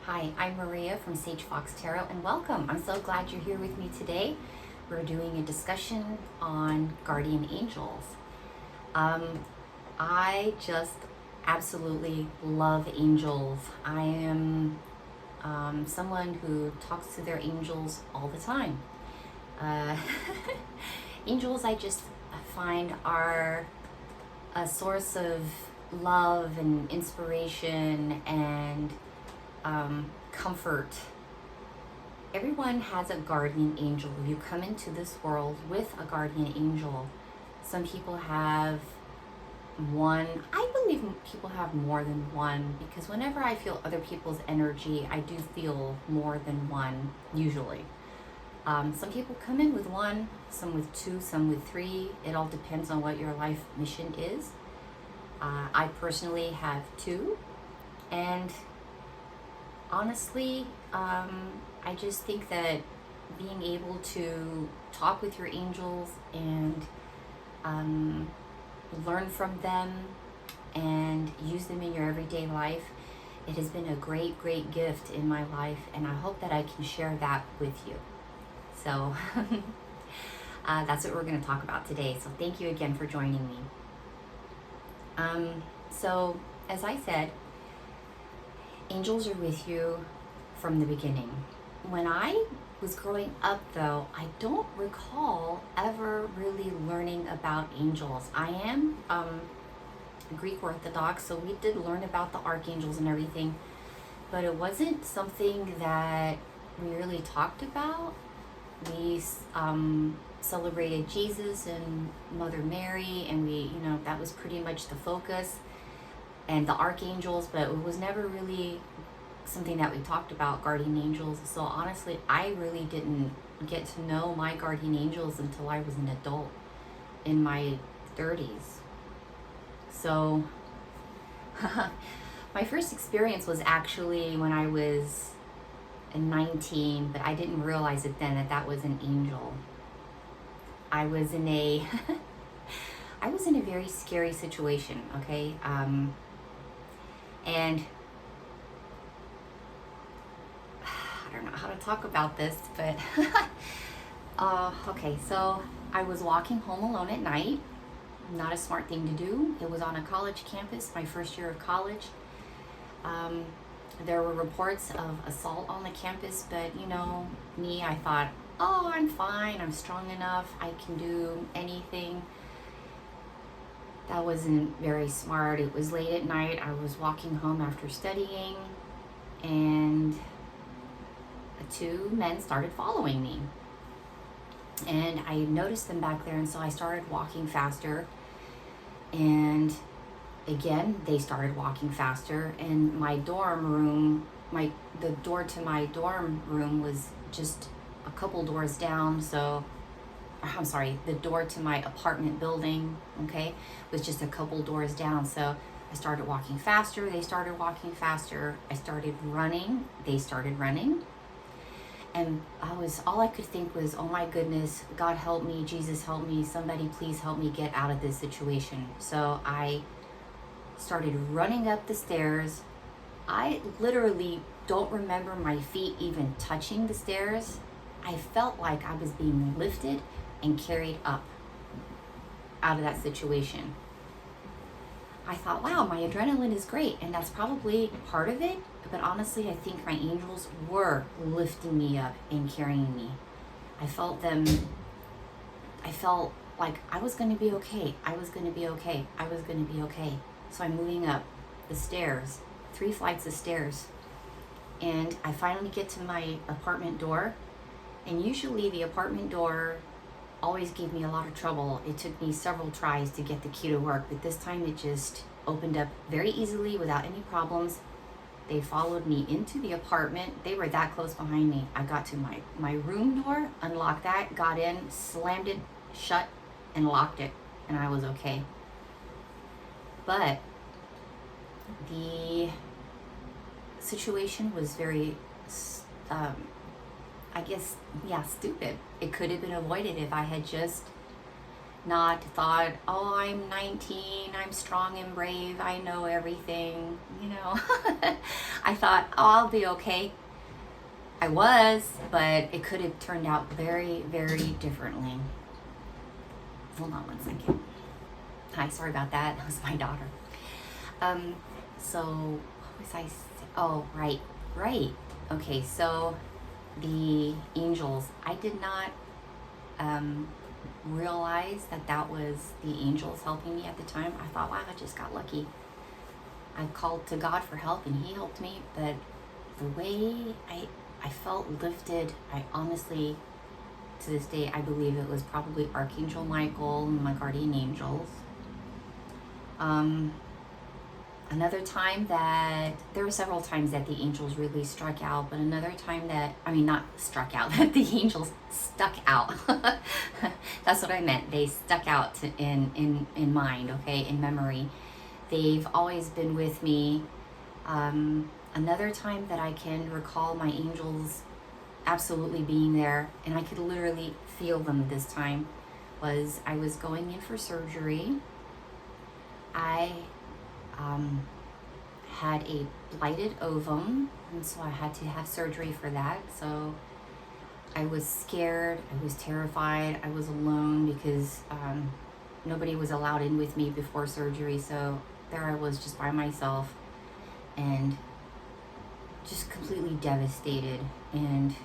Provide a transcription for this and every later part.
Hi, I'm Maria from Sage Fox Tarot, and welcome. I'm so glad you're here with me today. We're doing a discussion on guardian angels. I just absolutely love angels. I am someone who talks to their angels all the time. Uh, angels, I just find, are a source of love and inspiration and comfort. Everyone has a guardian angel. You come into this world with a guardian angel. Some people have one. I believe people have more than one because whenever I feel other people's energy, I do feel more than one, usually. Some people come in with one, some with two, some with three. It all depends on what your life mission is. I personally have two, and honestly, I just think that being able to talk with your angels and learn from them and use them in your everyday life, it has been a great, great gift in my life, and I hope that I can share that with you. So that's what we're going to talk about today. So thank you again for joining me. So as I said, angels are with you from the beginning. When I was growing up, though, I don't recall ever really learning about angels. I am Greek Orthodox, so we did learn about the archangels and everything, but it wasn't something that we really talked about. We celebrated Jesus and Mother Mary, and that was pretty much the focus, and the archangels, but it was never really something that we talked about, guardian angels. So honestly, I really didn't get to know my guardian angels until I was an adult in my 30s. So my first experience was actually when I was 19, but I didn't realize it then that was an angel. I was in a very scary situation, okay? And I don't know how to talk about this, but okay, so I was walking home alone at night. Not a smart thing to do. It was on a college campus, my first year of college. There were reports of assault on the campus, but me, I thought, oh, I'm fine, I'm strong enough, I can do anything. That wasn't very smart. It was late at night. I was walking home after studying, and two men started following me. And I noticed them back there, and so I started walking faster. And again, they started walking faster. And my dorm room, the door to my dorm room was just a couple doors down. So I'm sorry, the door to my apartment building, okay, was just a couple doors down. So I started walking faster, they started walking faster, I started running, they started running. And all I could think was, oh my goodness, God help me, Jesus help me, somebody please help me get out of this situation. So I started running up the stairs. I literally don't remember my feet even touching the stairs. I felt like I was being lifted and carried up out of that situation. I thought, wow, my adrenaline is great, and that's probably part of it, but honestly, I think my angels were lifting me up and carrying me. I felt like I was going to be okay. I was going to be okay. I was going to be okay. So I'm moving up the stairs, 3 flights of stairs, and I finally get to my apartment door. And usually the apartment door always gave me a lot of trouble. It took me several tries to get the key to work, but this time it just opened up very easily without any problems. They followed me into the apartment. They were that close behind me. I got to my room door, unlocked that, got in, slammed it shut, and locked it, and I was okay. But the situation was very stupid. It could have been avoided if I had just not thought, oh, I'm 19, I'm strong and brave, I know everything, you know. I thought, oh, I'll be okay. I was, but it could have turned out very, very differently. Hold on one second. Hi, sorry about that. That was my daughter. So what was I saying? Oh, right. Okay, so the angels. I did not realize that was the angels helping me at the time. I thought, wow, I just got lucky. I called to God for help and He helped me. But the way I felt lifted, I honestly, to this day, I believe it was probably Archangel Michael and my guardian angels. Another time that, there were several times that the angels really struck out, but another time that, I mean, not struck out, that the angels stuck out. That's what I meant. They stuck out in mind, okay, in memory. They've always been with me. Another time that I can recall my angels absolutely being there, and I could literally feel them this time, was I was going in for surgery. I had a blighted ovum, and so I had to have surgery for that. So I was scared, I was terrified, I was alone because nobody was allowed in with me before surgery. So there I was just by myself and just completely devastated and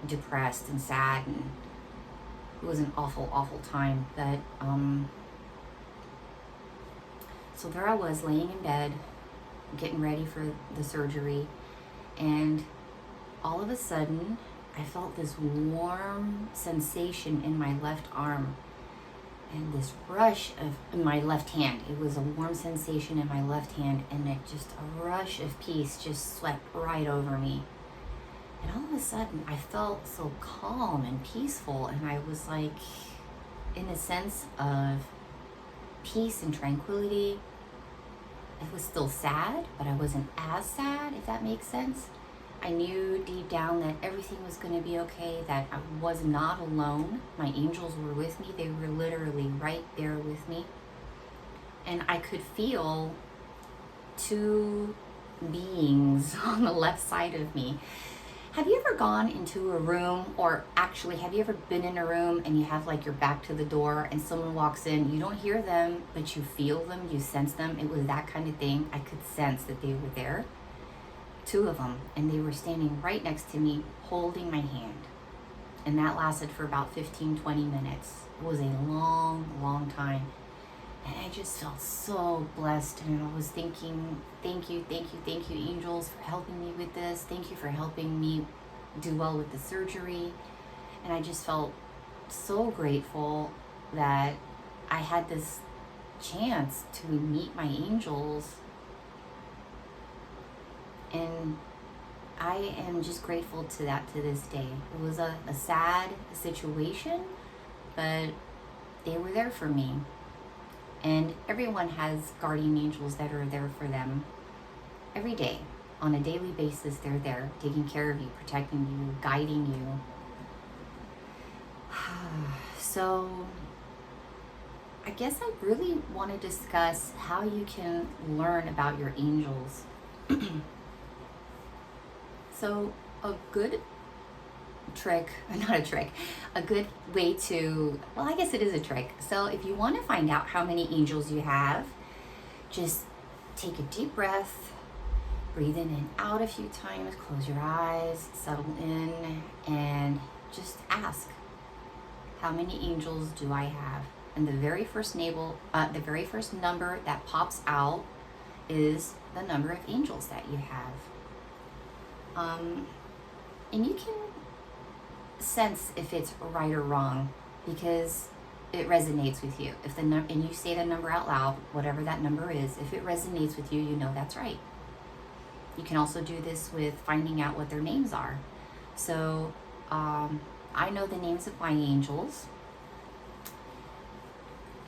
depressed and sad, and it was an awful, awful time. But so there I was laying in bed, getting ready for the surgery, and all of a sudden I felt this warm sensation in my left arm and this rush in my left hand. It was a warm sensation in my left hand, and it just a rush of peace just swept right over me. And all of a sudden I felt so calm and peaceful, and I was like in a sense of peace and tranquility. It was still sad, but I wasn't as sad, if that makes sense. I knew deep down that everything was going to be okay, that I was not alone. My angels were with me. They were literally right there with me. And I could feel two beings on the left side of me. Have you ever gone into a room, or actually, have you ever been in a room and you have like your back to the door and someone walks in, you don't hear them, but you feel them, you sense them? It was that kind of thing. I could sense that they were there. Two of them, and they were standing right next to me, holding my hand. And that lasted for about 15, 20 minutes. It was a long, long time. And I just felt so blessed, and I was thinking, thank you, angels, for helping me with this. Thank you for helping me do well with the surgery. And I just felt so grateful that I had this chance to meet my angels. And I am just grateful to that to this day. It was a sad situation, but they were there for me. And everyone has guardian angels that are there for them every day. On a daily basis, they're there, taking care of you, protecting you, guiding you. So I guess I really want to discuss how you can learn about your angels. So a good trick, not a trick, a good way to, well, I guess it is a trick. So if you want to find out how many angels you have, just take a deep breath, breathe in and out a few times, close your eyes, settle in, and just ask, how many angels do I have? And the very first number that pops out is the number of angels that you have. And you can sense if it's right or wrong, because it resonates with you. If and you say the number out loud, whatever that number is, if it resonates with you, you know that's right. You can also do this with finding out what their names are. So I know the names of my angels.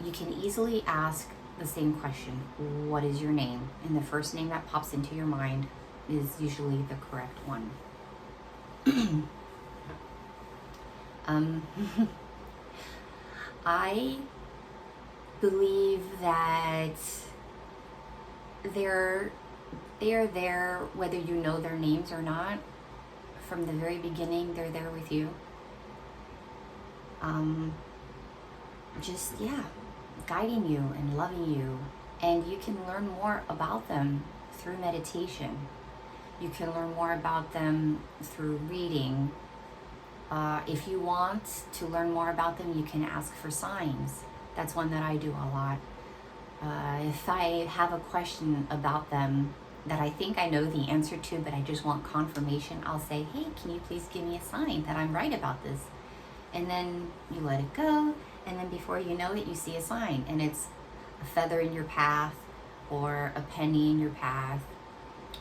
You can easily ask the same question, what is your name? And the first name that pops into your mind is usually the correct one. I believe that they're there whether you know their names or not. From the very beginning, they're there with you. Just, yeah, guiding you and loving you. And you can learn more about them through meditation. You can learn more about them through reading. If you want to learn more about them, you can ask for signs. That's one that I do a lot. If I have a question about them that I think I know the answer to, but I just want confirmation, I'll say, hey, can you please give me a sign that I'm right about this? And then you let it go, and then before you know it, you see a sign, and it's a feather in your path, or a penny in your path,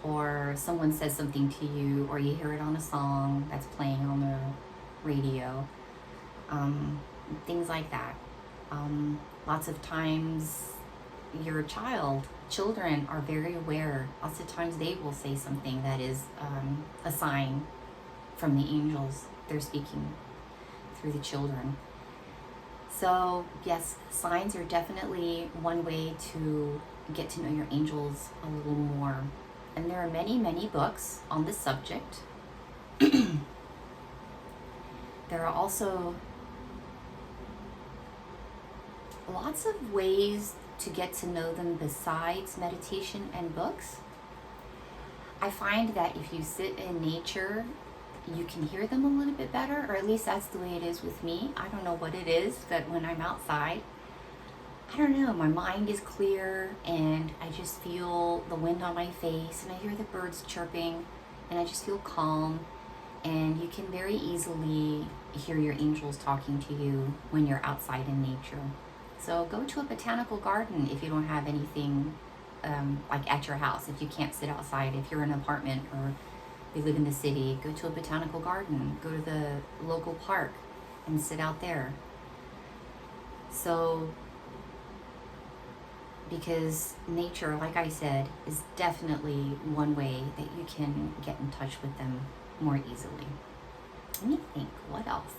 or someone says something to you, or you hear it on a song that's playing on the radio, things like that. Lots of times your children are very aware. Lots of times they will say something that is a sign from the angels. They're speaking through the children. So yes, signs are definitely one way to get to know your angels a little more. And there are many, many books on this subject. There are also lots of ways to get to know them besides meditation and books. I find that if you sit in nature, you can hear them a little bit better, or at least that's the way it is with me. I don't know what it is, but when I'm outside, I don't know, my mind is clear and I just feel the wind on my face and I hear the birds chirping and I just feel calm, and you can very easily hear your angels talking to you when you're outside in nature. So go to a botanical garden if you don't have anything like at your house. If you can't sit outside, if you're in an apartment or you live in the city, go to a botanical garden, go to the local park and sit out there. So, because nature, like I said, is definitely one way that you can get in touch with them more easily. Let me think, what else?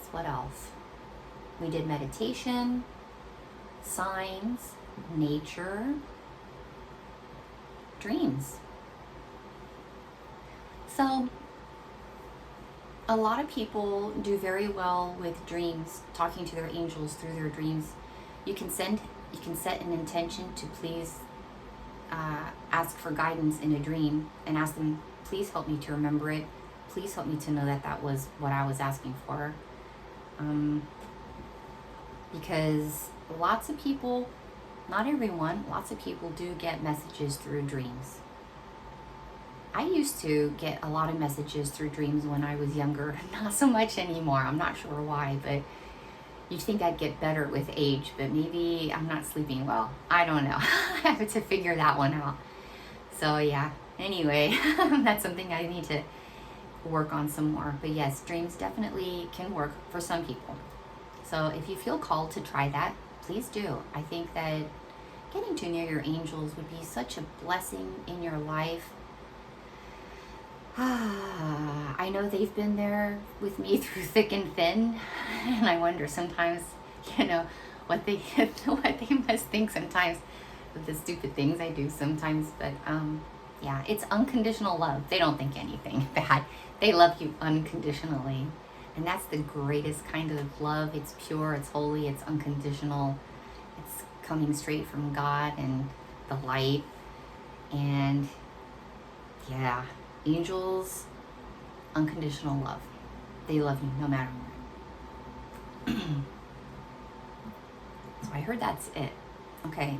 We did meditation, signs, nature, dreams. So a lot of people do very well with dreams, talking to their angels through their dreams. You can set an intention to please ask for guidance in a dream and ask them, please help me to remember it. Please help me to know that that was what I was asking for. Because lots of people, not everyone, lots of people do get messages through dreams. I used to get a lot of messages through dreams when I was younger, not so much anymore. I'm not sure why, but you'd think I'd get better with age, but maybe I'm not sleeping well. I don't know. I have to figure that one out. So yeah, anyway, that's something I need to work on some more. But yes, dreams definitely can work for some people. So if you feel called to try that, please do. I think that getting to know your angels would be such a blessing in your life. I know they've been there with me through thick and thin, and I wonder sometimes, what they must think sometimes of the stupid things I do sometimes. But yeah, it's unconditional love. They don't think anything bad. They love you unconditionally, and that's the greatest kind of love. It's pure, it's holy, it's unconditional. It's coming straight from God and the light. And yeah, angels, unconditional love. They love you no matter what. So I heard that's it. Okay.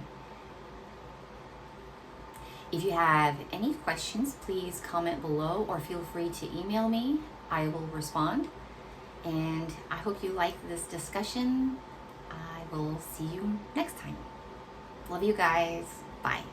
If you have any questions, please comment below or feel free to email me. I will respond. And I hope you like this discussion. I will see you next time. Love you guys. Bye.